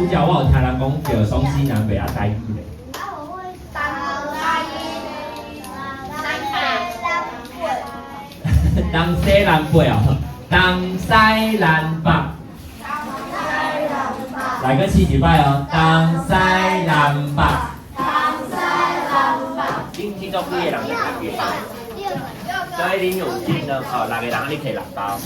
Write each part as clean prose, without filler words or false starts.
拄则我有听人讲叫东西南北啊台语咧。东西南北哦，东西南北。来个试一摆哦，东西南北。恁听到几个人在台语？所以恁有钱了哦，6个人你摕6包。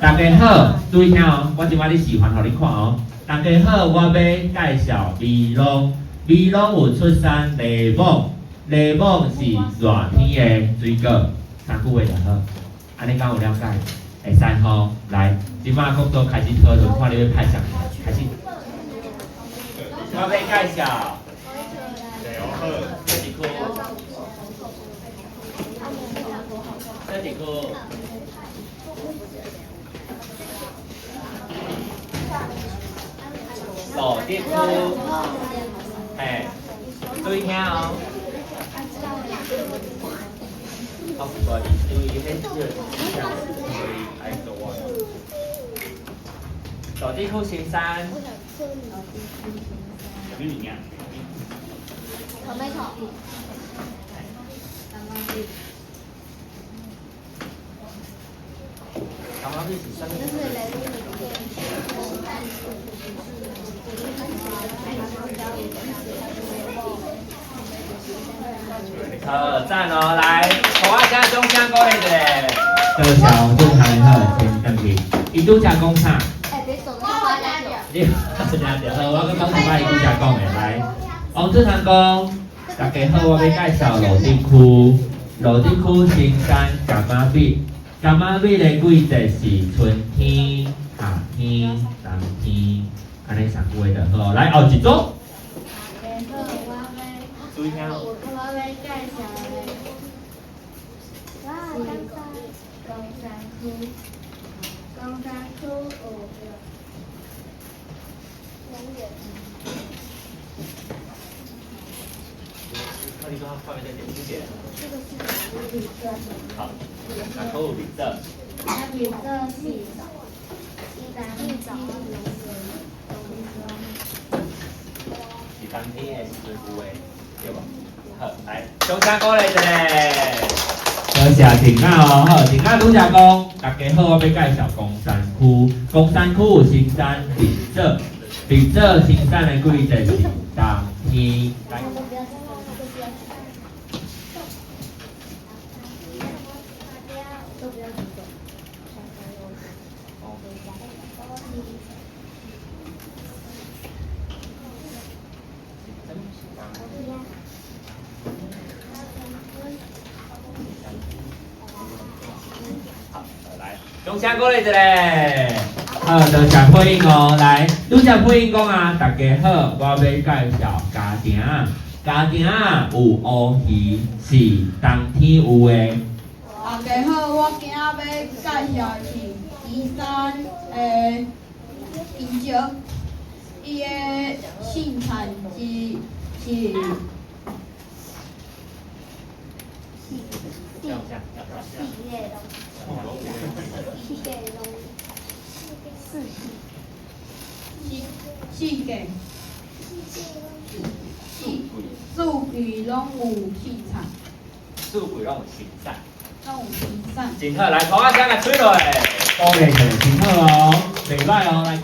大家好，注意听哦，我即摆咧示范互你看哦。大家好，我要介绍美浓。美浓有出产内蒙，内蒙是热天的水果，3句话就好。安尼敢有了解？会使吼。来，即摆工作开始讨论，看你要派啥开始。我要介绍。这一颗。这一颗。路地区，嘿，注意听哦。好，注意迄个，所以爱做啊。路地区新山。什么名啊？草莓草。刚刚是什么？赞哦！来，同我家中香鼓励一下。多谢主持人好，先等去。伊拄则讲啥？别走，我花家酒。你听着，好，我搁讲一摆伊拄则讲的。来，王主持人讲，大家好，我要介绍路地区。路地区新山柑仔米，柑仔米的季节是春天、夏天、冬天，安尼3句话就好。来，后一组。注意听哦。我要介绍的，高山区，高山区哦。那你刚刚画面再点清点。好，那口有绿色。绿色是当天的时阵有诶，对无？好，来，中山鼓励一下。多谢婷仔哦，好，婷仔拄则讲，大家好，我要介绍公山区。公山区有新山绿色，绿色新山的季节是冬天。来。中山鼓励一下。好，多谢配音哦。来，拄则配音讲啊，大家好，我要介绍家庭。家庭有乌鱼，是冬天有的。大家好，我今仔要介绍是岐山的啤酒，伊的盛产是四季，四季拢有盛产，四季拢有新产。拢有盛产。真好，来，同我讲个吹落来，鼓励一下，真好哦，袂歹哦，来。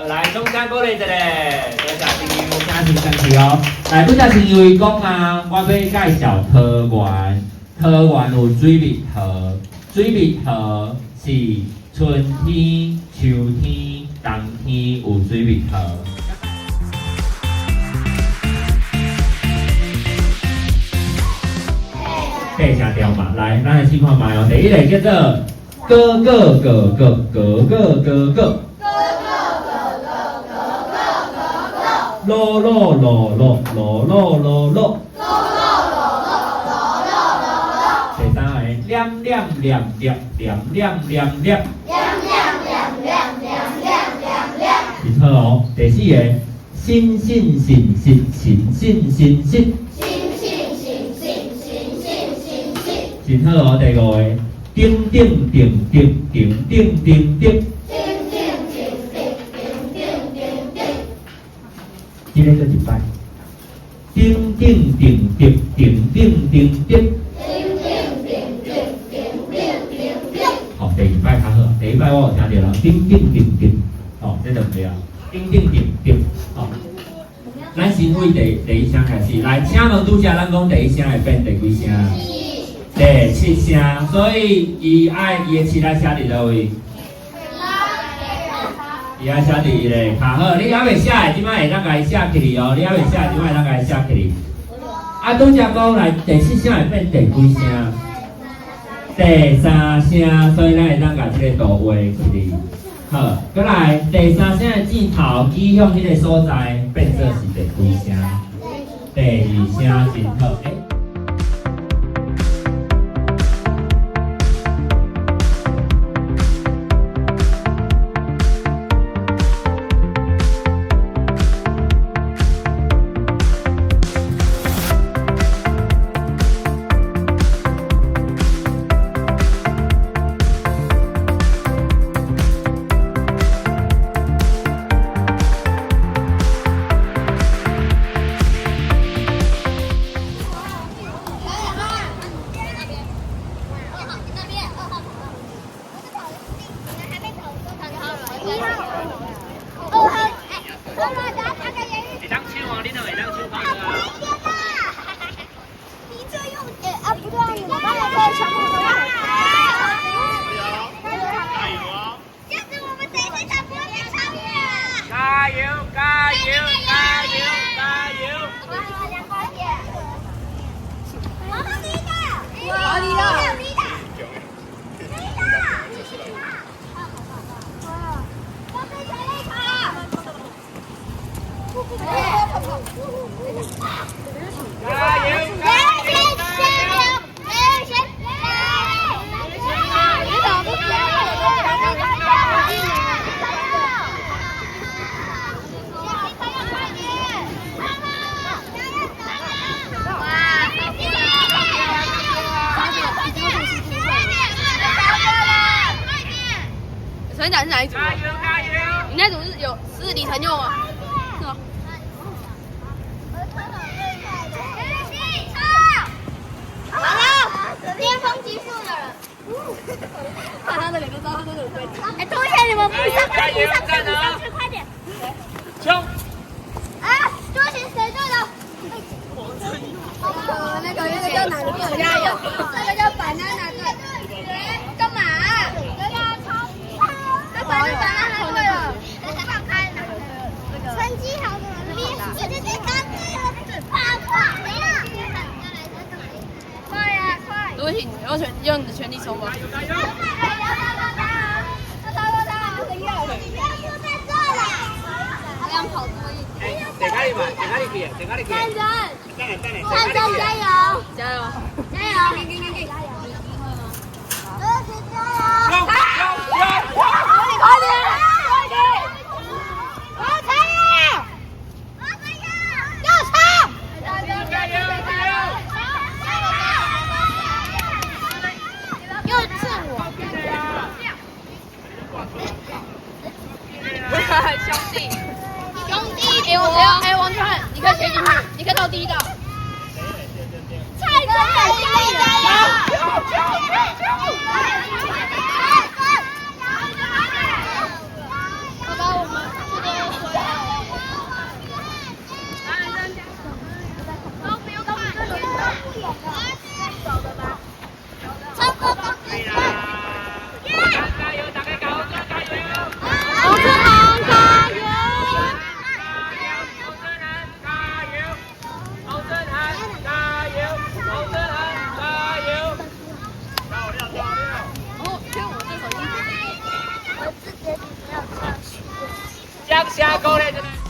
来，中山鼓励一下，多谢朋友，家庭生气哦。来，拄则是因为讲啊，我要介绍桃园，桃园有水蜜桃，水蜜桃是春天、秋天、冬天有水蜜桃。背下条嘛，来，咱来试看卖哦。第一个叫做哥哥哥哥哥哥哥哥。咯咯咯咯咯咯咯咯。第三个念念念念念念念念。真好哦。第四个信信信信信信信信。真好哦。第五个叮叮叮叮叮叮叮叮。今天做一摆，叮叮叮叮叮叮叮叮。好，第二摆较好，第一摆我有听到人叮叮叮叮，哦，这就对啊，叮叮叮叮，哦。咱先为第一声开始，来，请问拄则咱讲第一声会变第几声？第七声，所以伊的七来写伫倒位？伊爱写伫伊个较好，你还袂写的，即摆会当甲伊写起哩哦。你还袂写的，即摆会当甲伊写起哩。啊，拄则讲来第七声会变第几声？第三声，所以咱会当甲即个图画起哩。好，再来第三声的箭头指向迄个所在，变做是第几声？第二声真好。船长是哪一组？你那组是李成佑吗？是吗？好了，巅峰极速的人。看他的脸就知道他真的有对。哎，同学，你们不上去，快点！冲！啊，多行谁做的？那个叫哪个队？加油！那个叫板南哪队？干嘛？反正板南哪队了？放开哪个？成绩好的人。对，答对了，跑没了。快呀，快！对不起，用你的全力冲吧。跑多一点。在哪里嘛？在哪里去？在哪里去？汉森加油！加油！加油！给！加油！快点！我猜呀！要冲！加油！又是我！兄弟！王川，你可以前进去，你可以到第一道。蔡哥，加油！下课嘞！